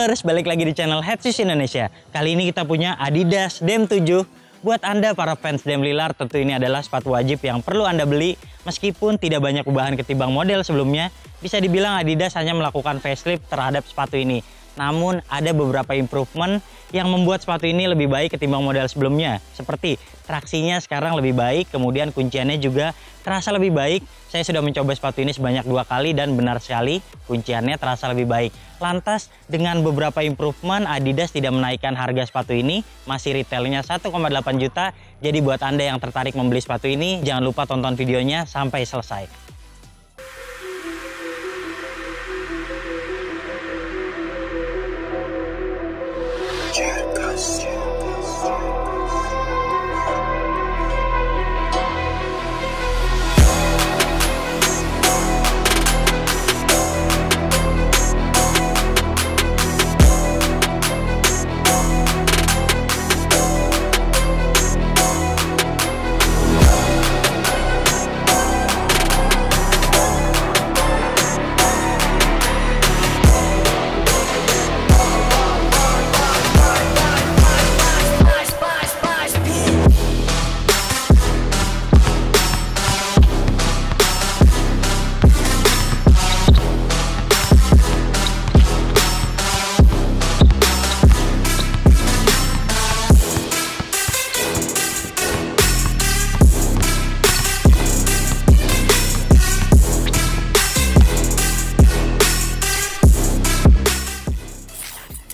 Ballers, balik lagi di channel Head Shoes Indonesia. Kali ini kita punya Adidas Dam 7. Buat Anda para fans Dame Lillard, tentu ini adalah sepatu wajib yang perlu Anda beli. Meskipun tidak banyak perubahan ketimbang model sebelumnya, bisa dibilang Adidas hanya melakukan facelift terhadap sepatu ini. Namun ada beberapa improvement yang membuat sepatu ini lebih baik ketimbang model sebelumnya. Seperti traksinya sekarang lebih baik, kemudian kunciannya juga terasa lebih baik. Saya sudah mencoba sepatu ini sebanyak 2 kali dan benar sekali kunciannya terasa lebih baik. Lantas dengan beberapa improvement, Adidas tidak menaikkan harga sepatu ini, masih retailnya 1,8 juta. Jadi buat Anda yang tertarik membeli sepatu ini, jangan lupa tonton videonya sampai selesai.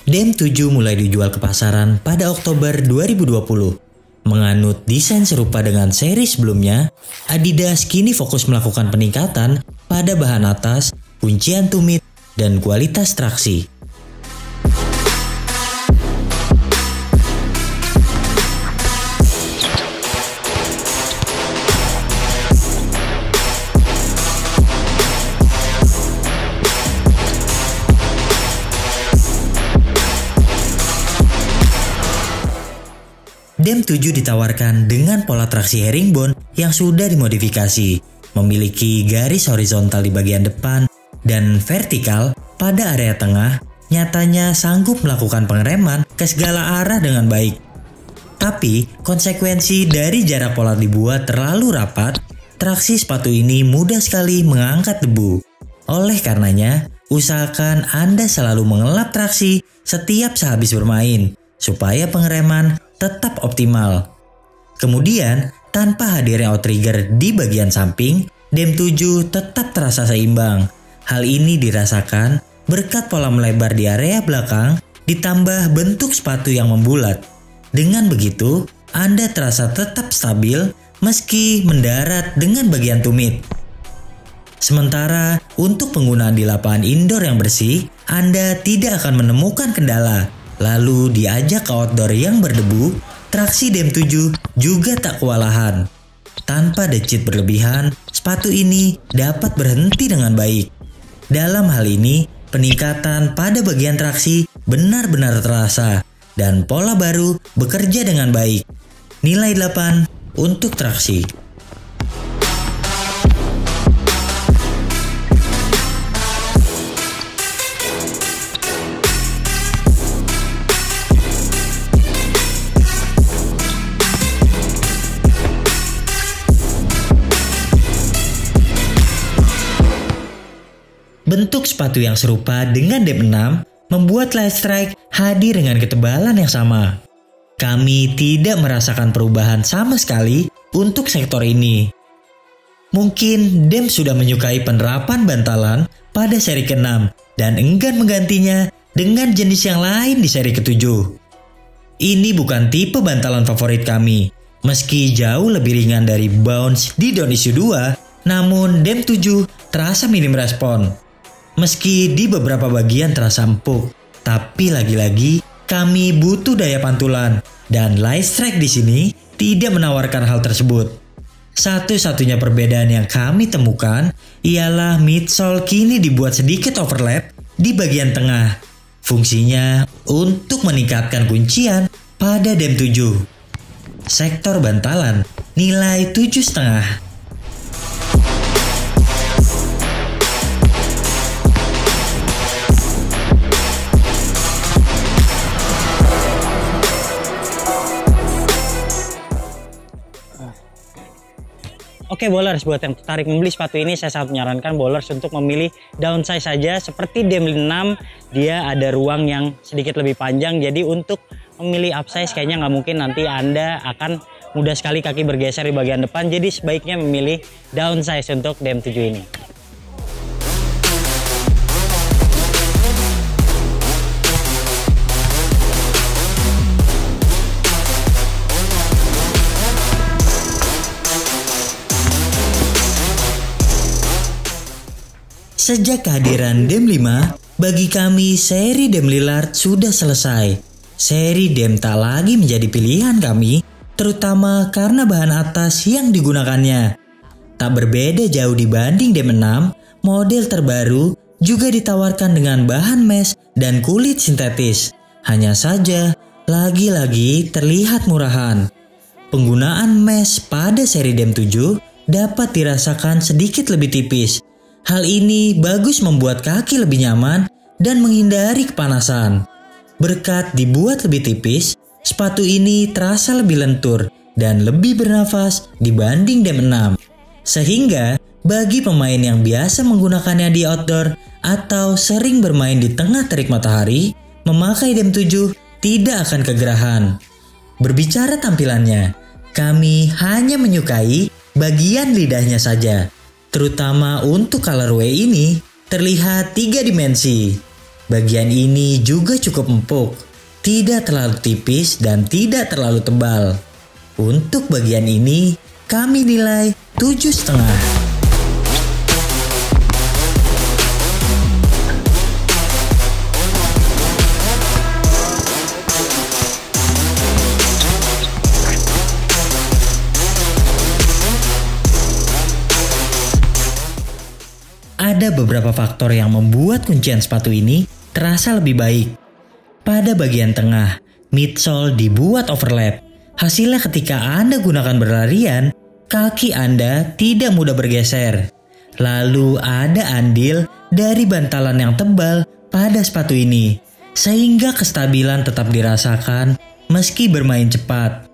Dam 7 mulai dijual ke pasaran pada Oktober 2020. Menganut desain serupa dengan seri sebelumnya, Adidas kini fokus melakukan peningkatan pada bahan atas, kuncian tumit, dan kualitas traksi. Dam 7 ditawarkan dengan pola traksi herringbone yang sudah dimodifikasi, memiliki garis horizontal di bagian depan dan vertikal pada area tengah, nyatanya sanggup melakukan pengereman ke segala arah dengan baik. Tapi, konsekuensi dari jarak pola dibuat terlalu rapat, traksi sepatu ini mudah sekali mengangkat debu. Oleh karenanya, usahakan Anda selalu mengelap traksi setiap sehabis bermain, supaya pengereman tetap optimal. Kemudian, tanpa hadirnya outrigger di bagian samping, Dam 7 tetap terasa seimbang. Hal ini dirasakan berkat pola melebar di area belakang ditambah bentuk sepatu yang membulat. Dengan begitu, Anda terasa tetap stabil meski mendarat dengan bagian tumit. Sementara untuk penggunaan di lapangan indoor yang bersih, Anda tidak akan menemukan kendala. Lalu diajak ke outdoor yang berdebu, traksi Dam 7 juga tak kewalahan. Tanpa decit berlebihan, sepatu ini dapat berhenti dengan baik. Dalam hal ini, peningkatan pada bagian traksi benar-benar terasa dan pola baru bekerja dengan baik. Nilai 8 untuk traksi. Bentuk sepatu yang serupa dengan Dam 6 membuat Lightstrike hadir dengan ketebalan yang sama. Kami tidak merasakan perubahan sama sekali untuk sektor ini. Mungkin Dam sudah menyukai penerapan bantalan pada seri ke-6 dan enggan menggantinya dengan jenis yang lain di seri ke-7. Ini bukan tipe bantalan favorit kami. Meski jauh lebih ringan dari Bounce di Down Issue 2, namun Dam 7 terasa minim respon. Meski di beberapa bagian terasa empuk, tapi lagi-lagi kami butuh daya pantulan dan Lightstrike di sini tidak menawarkan hal tersebut. Satu-satunya perbedaan yang kami temukan ialah midsole kini dibuat sedikit overlap di bagian tengah. Fungsinya untuk meningkatkan kuncian pada Dam 7. Sektor bantalan nilai 7,5. Oke bowlers, buat yang tertarik membeli sepatu ini, saya sangat menyarankan bowlers untuk memilih downsize saja. Seperti Dem 6, dia ada ruang yang sedikit lebih panjang. Jadi untuk memilih upsize kayaknya nggak mungkin, nanti Anda akan mudah sekali kaki bergeser di bagian depan. Jadi sebaiknya memilih downsize untuk Dem 7 ini. Sejak kehadiran Dem 5, bagi kami seri Dem Lillard sudah selesai. Seri Dem tak lagi menjadi pilihan kami, terutama karena bahan atas yang digunakannya. Tak berbeda jauh dibanding Dem 6, model terbaru juga ditawarkan dengan bahan mesh dan kulit sintetis. Hanya saja, lagi-lagi terlihat murahan. Penggunaan mesh pada seri Dem 7 dapat dirasakan sedikit lebih tipis. Hal ini bagus membuat kaki lebih nyaman dan menghindari kepanasan. Berkat dibuat lebih tipis, sepatu ini terasa lebih lentur dan lebih bernafas dibanding Dem 6. Sehingga bagi pemain yang biasa menggunakannya di outdoor atau sering bermain di tengah terik matahari, memakai Dem 7 tidak akan kegerahan. Berbicara tampilannya, kami hanya menyukai bagian lidahnya saja. Terutama untuk colorway ini terlihat 3 dimensi. Bagian ini juga cukup empuk, tidak terlalu tipis dan tidak terlalu tebal. Untuk bagian ini kami nilai 7,5. Ada beberapa faktor yang membuat kuncian sepatu ini terasa lebih baik. Pada bagian tengah, midsole dibuat overlap. Hasilnya ketika Anda gunakan berlarian, kaki Anda tidak mudah bergeser. Lalu ada andil dari bantalan yang tebal pada sepatu ini, sehingga kestabilan tetap dirasakan meski bermain cepat.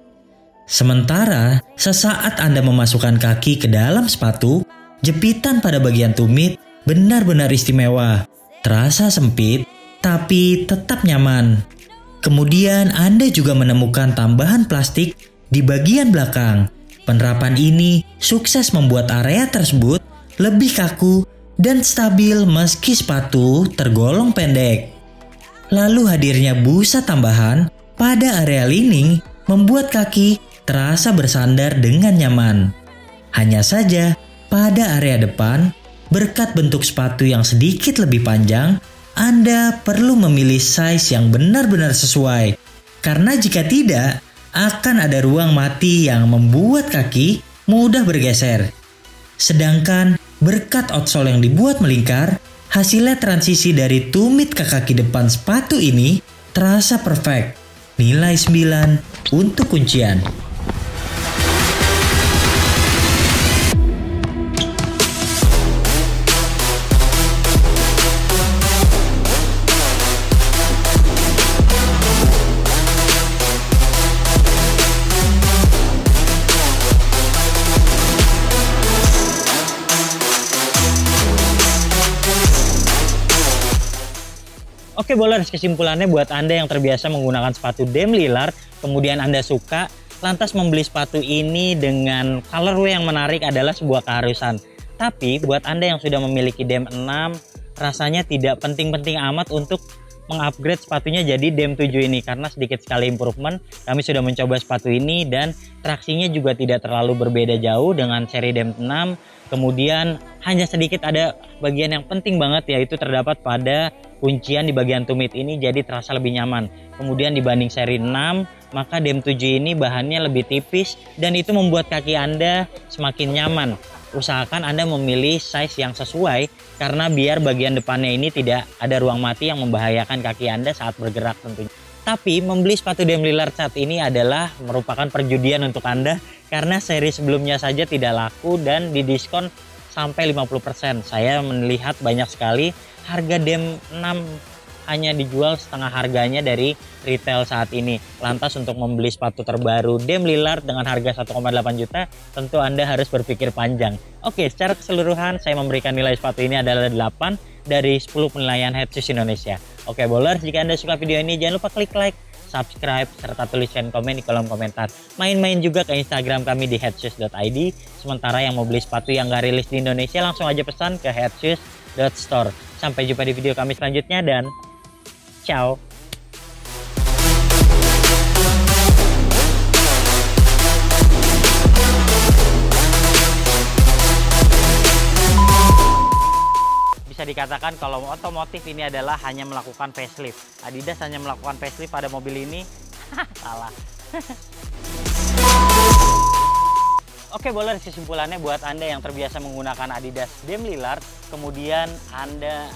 Sementara sesaat Anda memasukkan kaki ke dalam sepatu, jepitan pada bagian tumit benar-benar istimewa, terasa sempit tapi tetap nyaman. Kemudian Anda juga menemukan tambahan plastik di bagian belakang. Penerapan ini sukses membuat area tersebut lebih kaku dan stabil meski sepatu tergolong pendek. Lalu hadirnya busa tambahan pada area lining membuat kaki terasa bersandar dengan nyaman. Hanya saja pada area depan, berkat bentuk sepatu yang sedikit lebih panjang, Anda perlu memilih size yang benar-benar sesuai. Karena jika tidak, akan ada ruang mati yang membuat kaki mudah bergeser. Sedangkan berkat outsole yang dibuat melingkar, hasilnya transisi dari tumit ke kaki depan sepatu ini terasa perfect. Nilai 9 untuk kuncian. Oke bowlers, kesimpulannya buat Anda yang terbiasa menggunakan sepatu Dem Lillard, kemudian Anda suka, lantas membeli sepatu ini dengan colorway yang menarik adalah sebuah keharusan. Tapi buat Anda yang sudah memiliki Dem 6, rasanya tidak penting-penting amat untuk mengupgrade sepatunya jadi Dem 7 ini, karena sedikit sekali improvement. Kami sudah mencoba sepatu ini dan traksinya juga tidak terlalu berbeda jauh dengan seri Dem 6. Kemudian hanya sedikit ada bagian yang penting banget, yaitu terdapat pada kuncian di bagian tumit ini, jadi terasa lebih nyaman. Kemudian dibanding seri 6, maka Dem 7 ini bahannya lebih tipis dan itu membuat kaki Anda semakin nyaman. Usahakan Anda memilih size yang sesuai, karena biar bagian depannya ini tidak ada ruang mati yang membahayakan kaki Anda saat bergerak tentunya. Tapi membeli sepatu Dem Lillard saat ini adalah merupakan perjudian untuk Anda, karena seri sebelumnya saja tidak laku dan didiskon sampai 50%. Saya melihat banyak sekali harga Dem 6 hanya dijual setengah harganya dari retail saat ini. Lantas untuk membeli sepatu terbaru Dame Lillard dengan harga 1,8 juta, tentu Anda harus berpikir panjang. Oke, secara keseluruhan saya memberikan nilai sepatu ini adalah 8 dari 10 penilaian Head Shoes Indonesia. Oke bowlers, jika Anda suka video ini jangan lupa klik like, subscribe, serta tuliskan komen di kolom komentar. Main-main juga ke Instagram kami di headshoes.id. Sementara yang mau beli sepatu yang gak rilis di Indonesia, langsung aja pesan ke headshoes.store. Sampai jumpa di video kami selanjutnya dan ciao. Bisa dikatakan kalau otomotif ini adalah hanya melakukan facelift. Adidas hanya melakukan facelift pada mobil ini. Salah. Oke bowlers, kesimpulannya buat Anda yang terbiasa menggunakan Adidas Dame Lillard, kemudian Anda